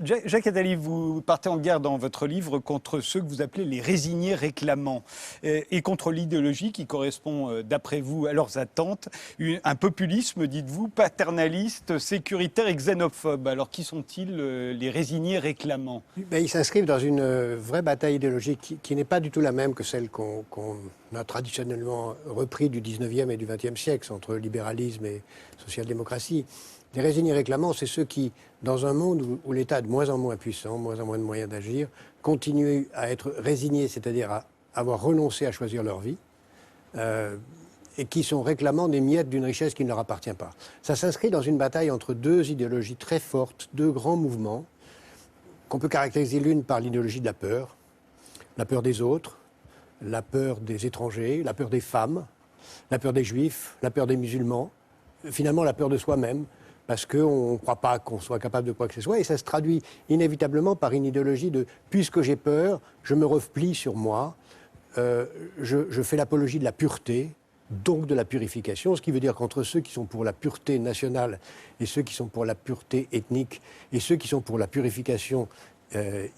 Jacques Attali, vous partez en guerre dans votre livre contre ceux que vous appelez les résignés réclamants et contre l'idéologie qui correspond, d'après vous, à leurs attentes, un populisme, dites-vous, paternaliste, sécuritaire et xénophobe. Alors qui sont-ils, les résignés réclamants? Ils s'inscrivent dans une vraie bataille idéologique qui n'est pas du tout la même que celle qu'on a traditionnellement repris du 19e et du 20e siècle entre libéralisme et social-démocratie. Les résignés réclamants, c'est ceux qui, dans un monde où l'État est de moins en moins puissant, moins en moins de moyens d'agir, continuent à être résignés, c'est-à-dire à avoir renoncé à choisir leur vie, et qui sont réclamants des miettes d'une richesse qui ne leur appartient pas. Ça s'inscrit dans une bataille entre deux idéologies très fortes, deux grands mouvements, qu'on peut caractériser l'une par l'idéologie de la peur des autres, la peur des étrangers, la peur des femmes, la peur des juifs, la peur des musulmans, finalement la peur de soi-même, parce qu'on ne croit pas qu'on soit capable de quoi que ce soit, et ça se traduit inévitablement par une idéologie de « puisque j'ai peur, je me replie sur moi, je fais l'apologie de la pureté », donc de la purification, ce qui veut dire qu'entre ceux qui sont pour la pureté nationale et ceux qui sont pour la pureté ethnique et ceux qui sont pour la purification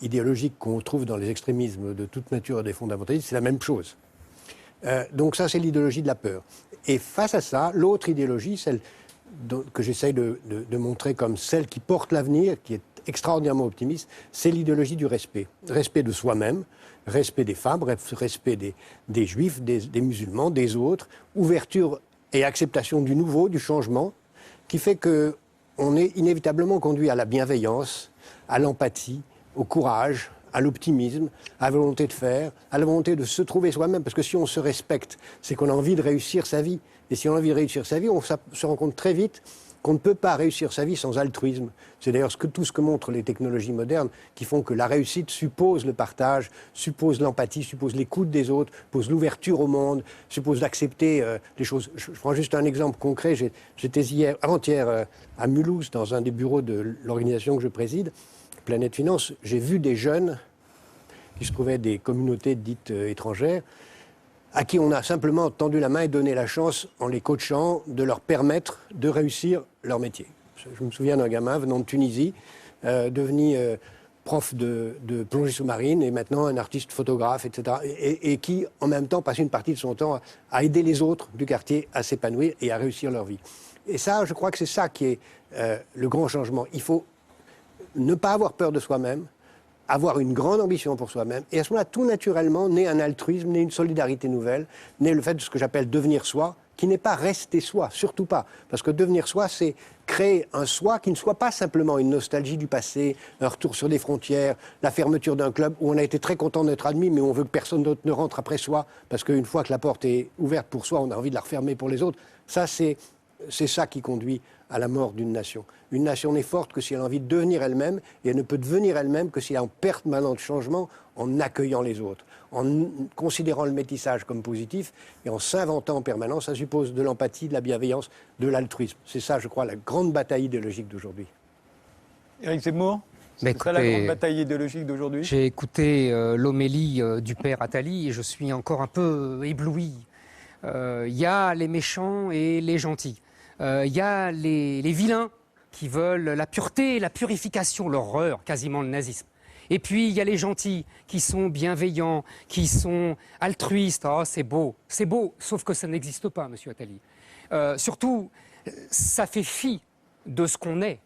idéologique qu'on trouve dans les extrémismes de toute nature des fondamentalistes, c'est la même chose. Donc ça, c'est l'idéologie de la peur. Et face à ça, l'autre idéologie, celle que j'essaye de montrer comme celle qui porte l'avenir, qui est extraordinairement optimiste, c'est l'idéologie du respect. Respect de soi-même, respect des femmes, respect des juifs, des musulmans, des autres, ouverture et acceptation du nouveau, du changement, qui fait qu'on est inévitablement conduit à la bienveillance, à l'empathie, au courage, à l'optimisme, à la volonté de faire, à la volonté de se trouver soi-même. Parce que si on se respecte, c'est qu'on a envie de réussir sa vie. Et si on a envie de réussir sa vie, on se rend compte très vite qu'on ne peut pas réussir sa vie sans altruisme. C'est d'ailleurs tout ce que montrent les technologies modernes, qui font que la réussite suppose le partage, suppose l'empathie, suppose l'écoute des autres, suppose l'ouverture au monde, suppose d'accepter les choses. Je prends juste un exemple concret. J'étais avant-hier à Mulhouse, dans un des bureaux de l'organisation que je préside, Planète Finance. J'ai vu des jeunes qui se trouvaient des communautés dites étrangères, à qui on a simplement tendu la main et donné la chance, en les coachant, de leur permettre de réussir leur métier. Je me souviens d'un gamin venant de Tunisie, devenu prof de plongée sous-marine et maintenant un artiste photographe, etc. Et qui, en même temps, passe une partie de son temps à aider les autres du quartier à s'épanouir et à réussir leur vie. Et ça, je crois que c'est ça qui est le grand changement. Il faut ne pas avoir peur de soi-même, avoir une grande ambition pour soi-même, et à ce moment-là, tout naturellement, naît un altruisme, naît une solidarité nouvelle, naît le fait de ce que j'appelle devenir soi, qui n'est pas rester soi, surtout pas. Parce que devenir soi, c'est créer un soi qui ne soit pas simplement une nostalgie du passé, un retour sur des frontières, la fermeture d'un club où on a été très content d'être admis, mais on veut que personne d'autre ne rentre après soi, parce qu'une fois que la porte est ouverte pour soi, on a envie de la refermer pour les autres. Ça, c'est ça qui conduit à la mort d'une nation. Une nation n'est forte que si elle a envie de devenir elle-même, et elle ne peut devenir elle-même que si elle est en permanent changement, en accueillant les autres, en considérant le métissage comme positif, et en s'inventant en permanence. Ça suppose de l'empathie, de la bienveillance, de l'altruisme. C'est ça, je crois, la grande bataille idéologique d'aujourd'hui. Éric Zemmour, c'est ça la grande bataille idéologique d'aujourd'hui? J'ai écouté l'homélie du père Attali et je suis encore un peu ébloui. Il y a les méchants et les gentils. Il y a les vilains qui veulent la pureté, la purification, l'horreur, quasiment le nazisme. Et puis il y a les gentils qui sont bienveillants, qui sont altruistes. Oh, c'est beau, sauf que ça n'existe pas, monsieur Attali. Surtout, ça fait fi de ce qu'on est,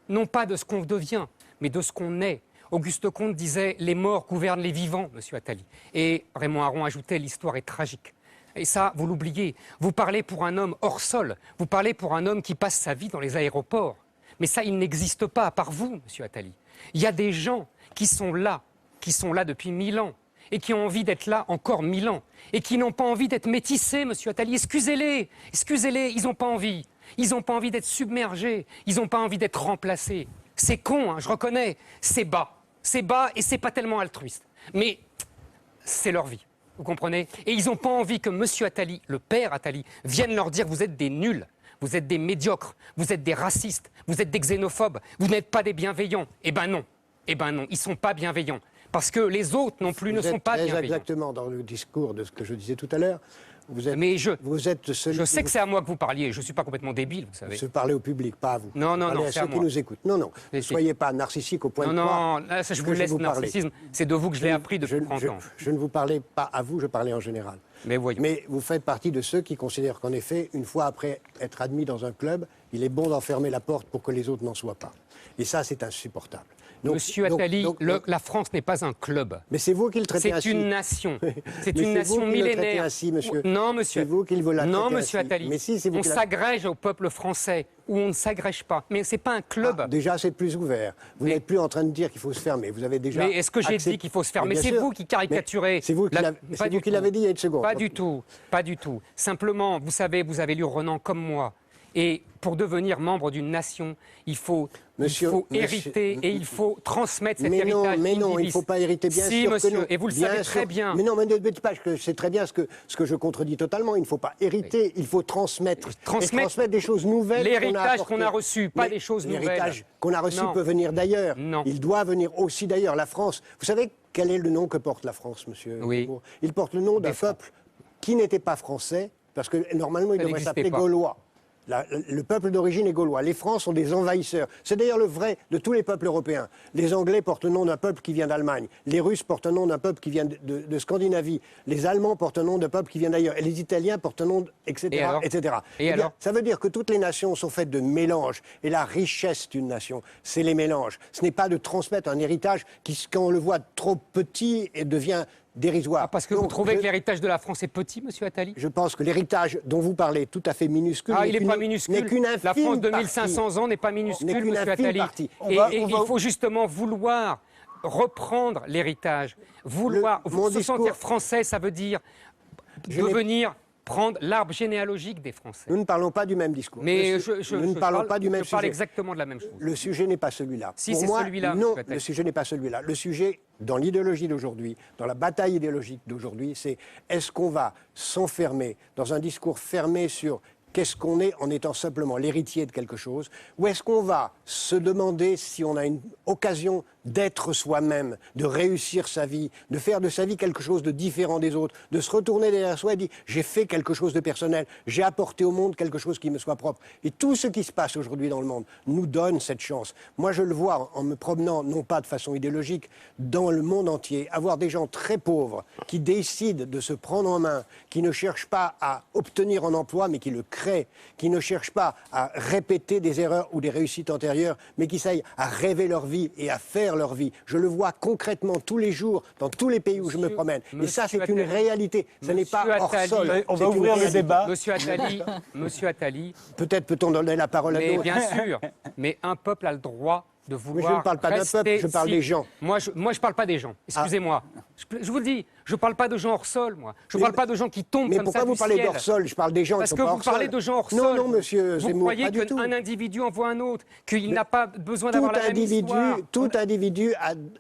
non pas de ce qu'on devient, mais de ce qu'on est. Auguste Comte disait « Les morts gouvernent les vivants », monsieur Attali. Et Raymond Aron ajoutait « L'histoire est tragique ». Et ça, vous l'oubliez. Vous parlez pour un homme hors sol. Vous parlez pour un homme qui passe sa vie dans les aéroports. Mais ça, il n'existe pas, à part vous, monsieur Attali. Il y a des gens qui sont là depuis 1000 ans, et qui ont envie d'être là encore 1000 ans, et qui n'ont pas envie d'être métissés, monsieur Attali. Excusez-les, ils n'ont pas envie. Ils n'ont pas envie d'être submergés. Ils n'ont pas envie d'être remplacés. C'est con, hein, je reconnais. C'est bas et c'est pas tellement altruiste. Mais c'est leur vie. Vous comprenez? Et ils n'ont pas envie que monsieur Attali, le père Attali, vienne leur dire « Vous êtes des nuls, vous êtes des médiocres, vous êtes des racistes, vous êtes des xénophobes, vous n'êtes pas des bienveillants. » Eh ben non, ils ne sont pas bienveillants. Parce que les autres non plus ne sont pas bienveillants. Exactement dans le discours de ce que je disais tout à l'heure. vous êtes celui je sais qui que c'est à moi que vous parliez. Je ne suis pas complètement débile, vous savez. se parler au public, pas à vous. Non, non, Parlez non, à c'est ceux à qui moi. nous écoutent. Non, non, ne soyez pas narcissique au point Non, de croire. non, là, ça, je que vous laisse vous le parler. narcissisme. C'est de vous que je l'ai appris depuis 30 ans. Je ne vous parlais pas à vous, je parlais en général. Mais voyons. Mais vous faites partie de ceux qui considèrent qu'en effet, une fois après être admis dans un club, il est bon d'enfermer la porte pour que les autres n'en soient pas. Et ça, c'est insupportable. Monsieur Attali, la France n'est pas un club. Mais c'est vous qui le traitez ainsi. C'est une nation. C'est Mais une c'est nation vous qui le traitez millénaire. ainsi, monsieur. Non, monsieur. C'est vous qui le traitez Non, ainsi. monsieur Attali. Mais si, c'est vous on qui s'agrège au peuple français ou on ne s'agrège pas. Mais c'est pas un club. Ah, déjà, c'est plus ouvert. Vous n'êtes plus en train de dire qu'il faut se fermer. Vous avez déjà. Mais est-ce que j'ai dit qu'il faut se fermer? Bien C'est sûr. vous qui caricaturez. C'est vous qui l'avez dit il y a une seconde. Pas du tout. Pas du tout. Simplement, vous savez, vous avez lu Renan comme moi. Et pour devenir membre d'une nation, il faut hériter et il faut transmettre cet héritage. Mais non, il ne faut pas hériter, bien si, sûr monsieur, que non. et vous le savez très bien. Mais non, mais ne dites pas que c'est très bien ce que je contredis totalement. Il ne faut pas hériter, il faut transmettre. Transmettre des choses nouvelles. L'héritage qu'on a reçu, pas des choses nouvelles. L'héritage qu'on a reçu Non. peut venir d'ailleurs. Non. Il doit venir aussi d'ailleurs. La France, vous savez quel est le nom que porte la France, monsieur Oui. Zemmour? Il porte le nom d'un peuple qui n'était pas français, parce que normalement il devrait s'appeler gaulois. Le peuple d'origine est gaulois. Les Francs sont des envahisseurs. C'est d'ailleurs le vrai de tous les peuples européens. Les Anglais portent le nom d'un peuple qui vient d'Allemagne. Les Russes portent le nom d'un peuple qui vient de Scandinavie. Les Allemands portent le nom d'un peuple qui vient d'ailleurs. Et les Italiens portent le nom, etc. etc. Et alors ça veut dire que toutes les nations sont faites de mélanges. Et la richesse d'une nation, c'est les mélanges. Ce n'est pas de transmettre un héritage qui, quand on le voit trop petit, devient dérisoire. Ah, parce que vous trouvez que l'héritage de la France est petit, monsieur Attali? Je pense que l'héritage dont vous parlez, tout à fait minuscule, il n'est pas minuscule. La France de 1500 ans n'est pas minuscule, monsieur Attali. Et il faut justement vouloir reprendre l'héritage. Vouloir se sentir français, ça veut dire devenir prendre l'arbre généalogique des Français. Nous ne parlons pas du même discours. Mais nous ne parlons pas du même sujet. Je parle exactement de la même chose. Le sujet n'est pas celui-là. Si, c'est celui-là. Non, le sujet n'est pas celui-là. Le sujet, dans l'idéologie d'aujourd'hui, dans la bataille idéologique d'aujourd'hui, c'est est-ce qu'on va s'enfermer dans un discours fermé sur qu'est-ce qu'on est en étant simplement l'héritier de quelque chose, ou est-ce qu'on va se demander si on a une occasion d'être soi-même, de réussir sa vie, de faire de sa vie quelque chose de différent des autres, de se retourner derrière soi et dire j'ai fait quelque chose de personnel, j'ai apporté au monde quelque chose qui me soit propre. Et tout ce qui se passe aujourd'hui dans le monde nous donne cette chance. Moi je le vois en me promenant, non pas de façon idéologique, dans le monde entier, avoir des gens très pauvres qui décident de se prendre en main, qui ne cherchent pas à obtenir un emploi mais qui le créent, qui ne cherchent pas à répéter des erreurs ou des réussites antérieures, mais qui essayent à rêver leur vie et à faire leur vie. Je le vois concrètement tous les jours dans tous les pays où je me promène. Et ça, c'est une réalité. Ce n'est pas hors sol. On va ouvrir le débat. Monsieur Attali. Peut-être peut-on donner la parole à d'autres. Bien sûr. Mais un peuple a le droit de vouloir. Mais je ne parle pas d'un peuple, je parle des gens. Moi, je ne parle pas des gens. Excusez-moi. Je vous le dis, je ne parle pas de gens hors sol, moi. Je ne parle pas de gens qui tombent comme ça du ciel. Mais pourquoi vous parlez d'hors sol? Je parle des gens qui sont pas hors sol. Parce que vous parlez de gens hors sol. Non, non, monsieur Zemmour, vous croyez pas du tout. qu'un individu envoie un autre, qu'il n'a pas besoin d'avoir la même histoire. Tout individu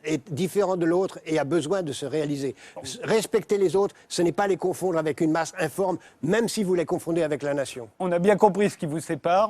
est différent de l'autre et a besoin de se réaliser. Respecter les autres, ce n'est pas les confondre avec une masse informe, même si vous les confondez avec la nation. On a bien compris ce qui vous sépare.